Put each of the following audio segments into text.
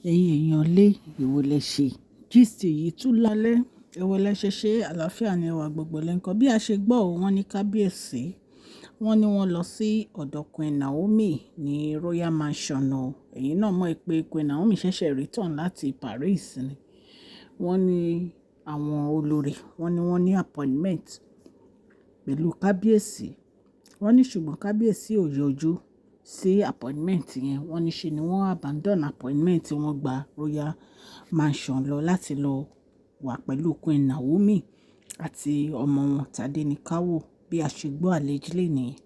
Ẹ̀yin èèyàn lé èwo lẹ ṣe gist yìí tún lálẹ́ èwo lẹ ṣe àlàáfíà ni ẹwà gbogbo lẹ́ńkọ́ bí a ṣe gbọ́ ò wọ́n ní kábíyèsí wọ́n ní wọ́n lọ sí ọ̀dọ̀ Queen Naomi ní Royal Mansion o ẹ̀yin náà mọ̀ pé Queen Naomi ṣẹ̀ṣẹ̀ return láti Paris ni wọ́n ní àwọn olórí wọ́n ní appointment pẹ̀lú kábíyèsí wọ́n ní ṣùgbọ́n kábíyèsí ò yọjú sí appointment yẹn wọ́n ní ṣe ni wọ́n abandon appointment wọ́n gba Royal Mansion lọ láti lọ wà pẹ̀lú Queen Naomi àti ọmọ wọn Tadenikawo bí a ṣe gbọ́ allegedly nìyẹn.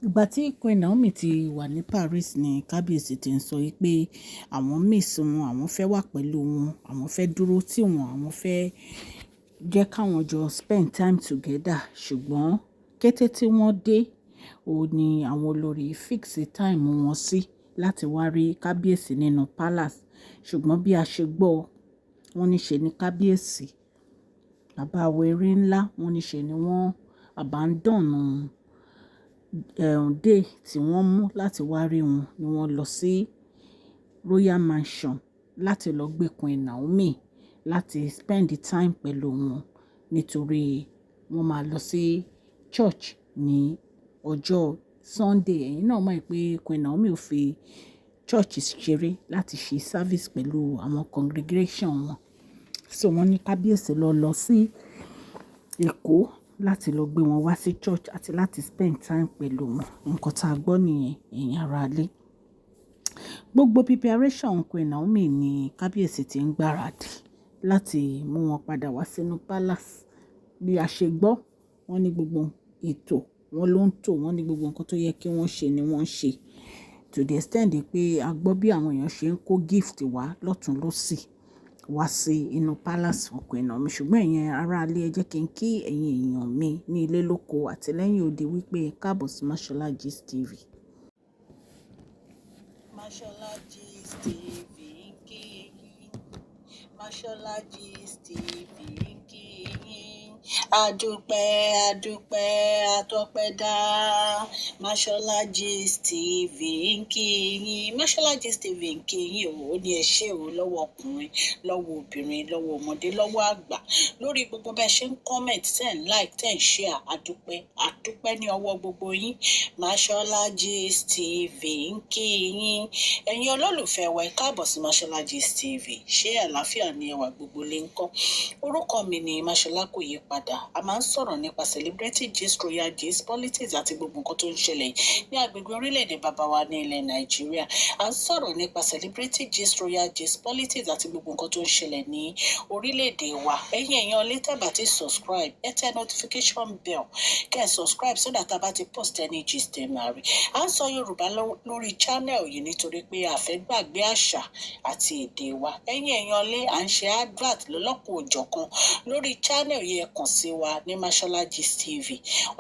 Ìgbà tí Queen Naomi ti wà ní Paris ni kábíyèsí ti ń sọ pé àwọn miss wọn àwọn fẹ́ wà pẹ̀lú wọn àwọn fẹ́ dúró tì wọ́n àwọn fẹ́ jẹ́ káwọn jọ spend time together ṣùgbọ́n kété tí wọ́n dé ó ní àwọn olórí fix time wọn sí láti wá rí kábíyèsí nínú palace ṣùgbọ́n bí a ṣe gbọ́ wọ́n ní ṣe ní kábíyèsí bàbá wẹ̀rí ńlá wọ́n ní ṣe ni wọ́n abandon day tí wọ́n mú láti wá rí wọn ni wọ́n lọ sí Royal Mansion láti lọ gbé Queen Naomi láti spend the time pẹ̀lú wọn nítorí wọ́n máa lọ sí church ní ọjọ́ Sunday ẹ̀yin náà mọ̀ pé Queen Naomi ò fi church ṣeré láti ṣe service pẹ̀lú àwọn congregation wọn so wọ́n ní kábíyèsí lọ sí Èkó láti lọ gbé wọn wá sí church àti láti spend time pẹ̀lú wọn nǹkan tá a gbọ́ nìyẹn ẹ̀yin ará ilé gbogbo preparation Queen Naomi ni kábíyèsí ti ń gbáradì láti mú wọn padà wá sínú palace bí a ṣe gbọ́ wọ́n ní gbogbo ètò wọn ló ń tò wọ́n ní gbogbo nǹkan tó yẹ kí wọ́n ṣe ni wọ́n ń ṣe to the extent pé a gbọ́ bí àwọn èèyàn ṣe ń kó gift wá lọ́tún lọ́sì wá sí inú palace fún Queen Naomi ṣùgbọ́n ẹ̀yin ará ilé ẹ jẹ́ kí n kí ẹ̀yin èèyàn mi ní ilé lóko àti lẹ́yìn odi wípé káàbọ̀ sí Mashola Gist TV. Mashola Gist TV ń kí yín Mashola Gist TV ń kí yín adúpẹ́ àtọpẹ́dá Mashola Gist TV ń kí yín Mashola Gist TV ń kí yín ó ní ẹ ṣé o lọ́wọ́ ọkùnrin lọ́wọ́ obìnrin lọ́wọ́ ọmọdé lọ́wọ́ àgbà lórí gbogbo bẹ́ẹ̀ ṣe ń comment ten like ten share àdúpẹ́ ní ọwọ́ gbogbo yín Mashola Gist TV ń kí yín ẹ̀yin olólùfẹ́ wa ẹ káàbọ̀ sí Mashola Gist TV ṣé àlàáfíà ni ẹwà gbogbo lè ń kọ́ orúkọ mi ni Mashola kò yí padà a máa ń sọ̀rọ̀ nípa celebrity gist royal gist politics àti gbogbo nǹkan tó ń ṣẹlẹ̀ ní agbègbè orílẹ̀-èdè bàbá wa ní ilẹ̀ Nàìjíríà a ń sọ̀rọ̀ nípa celebrity gist royal gist politics àti gbogbo nǹkan tó ń ṣẹlẹ̀ ní orílẹ̀-èdè wa ẹ̀yin èèyàn lè tẹ́ bá ti subscribe ẹ tẹ notification bell kẹ́ ẹ subscribe so that a bá ti post any gist ẹ máa rí a ń sọ Yorùbá lórí channel yìí nítorí pé a fẹ́ gbàgbé àṣà àti èdè wa ẹ̀yin èèyàn lè à ń ṣe advert lọ́lọ́kùn òjọ̀kan lórí channel yìí ẹ kàn sí wa ní Mashola Gist TV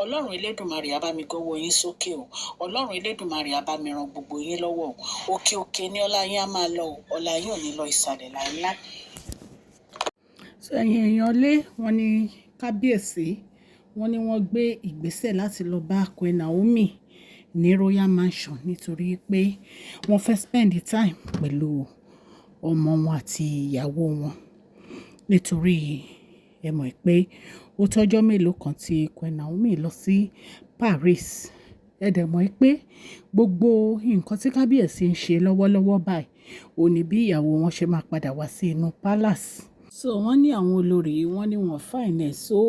Ọlọ́run Elédùmarè á bá mi gọ́wọ́ yín sókè o Ọlọ́run Elédùmarè á bá mi ràn gbogbo yín lọ́wọ́ o òkè ní ọlá yín á máa lọ o ọlá yín ò ní lọ ìsàlẹ̀ láíláí. so ẹ̀yin èèyàn lé wọn ní kábíyèsí wọ́n ní wọ́n gbé ìgbésẹ̀ láti lọ bá Queen Naomi ní Royal Mansion nítorí pé wọ́n fẹ́ spend time pẹ̀lú ọmọ wọn àti ìyàwó wọn nítorí ẹ mọ̀ pé ó tọ́jọ́ mélòó kan tí Queen Naomi lọ sí Paris ẹ dẹ̀ mọ̀ pé gbogbo nǹkan tí kábíyèsí ń ṣe lọ́wọ́lọ́wọ́ báyìí ò ní bí ìyàwó wọn ṣe máa padà wá sí inú palace so wọ́n ní àwọn olórí wọ́n ní wọ́n fine ẹ̀ so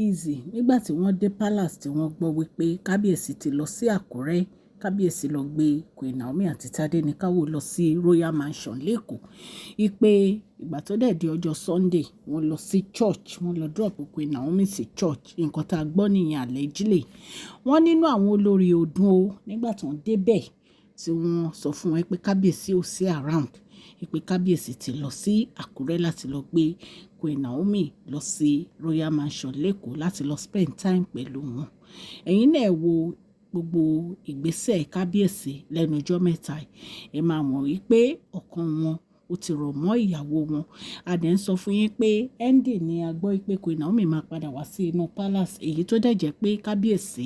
easy nígbà tí wọ́n dé palace tí wọ́n gbọ́ wípé kábíyèsí ti lọ sí Àkúrẹ́ kábíyèsí lọ gbé Queen Naomi àti Tadenikawo lọ sí Royal Mansion lẹ́kọ̀ọ́ ipe ìgbà tó dẹ̀ di ọjọ́ Sunday wọ́n lọ sí church wọ́n lọ drop Queen Naomi sí church nǹkan tá a gbọ́ nìyẹn allegedly wọ́n nínú àwọn olórí ọdún o nígbà tó ń débẹ̀ tí wọ́n sọ fún wọn pé kábíyèsí ò sí around pé kábíyèsí ti lọ sí Àkúrẹ́ láti lọ gbé Queen Naomi lọ sí Royal Mansion lẹ́kọ̀ọ́ láti lọ spend time pẹ̀lú wọn ẹ̀yin náà wo gbogbo ìgbésẹ̀ kábíyèsí lẹ́nu ọjọ́ mẹ́ta ẹ máa mọ̀ wípé ọkàn wọn ó ti rọ̀ mọ́ ìyàwó wọn a dẹ̀ ń sọ fún yín pé ending ni a gbọ́ pé Queen Naomi máa padà wá sí inú palace èyí tó dẹ̀ jẹ́ pé kábíyèsí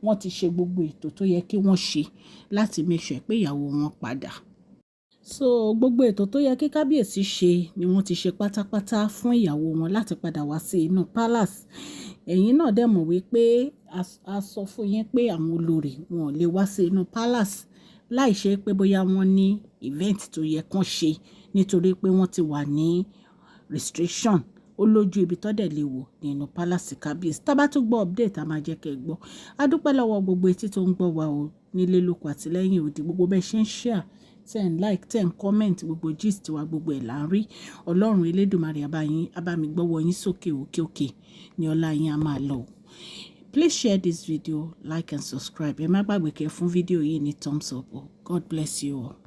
wọ́n ti ṣe gbogbo ètò tó yẹ kí wọ́n ṣe láti make sure pé ìyàwó wọn padà so gbogbo ètò tó yẹ kí kábíyèsí ṣe ni wọ́n ti ṣe pátápátá fún ìyàwó wọn láti padà wá sí inú palace. Ẹ̀yin náà dẹ̀ mọ̀ wípé a sọ fún yín pé àwọn olórí wọn ò lè wá sí inú palace láì ṣe pé bóyá wọ́n ní event tó yẹ kán ṣe nítorí pé wọ́n ti wà ní restriction. Ó lójú ibi tó dẹ̀ lè wò nínú palace kábíyèsí. Tá bá tún gbọ́ update a máa jẹ́ kẹ́ gbọ́. A dúpẹ́ lọ́wọ́ gbogbo etí tó ń gbọ́ wa o nílé lóko àti lẹ́yìn odi, gbogbo bẹ́ẹ̀ ṣe ń share, tẹ́ ń like, tẹ́ ń comment, gbogbo gist wa gbogbo ẹ̀ là ń rí. Ọlọ́run Elédùmarè á bá mi gbọ́wọ́ yín sókè òkè ní ọlá yín á máa lọ. Please share this video, like and subscribe. Ẹ má gbàgbé kẹ́ fún fídíò yìí ní thumbs up. God bless you all.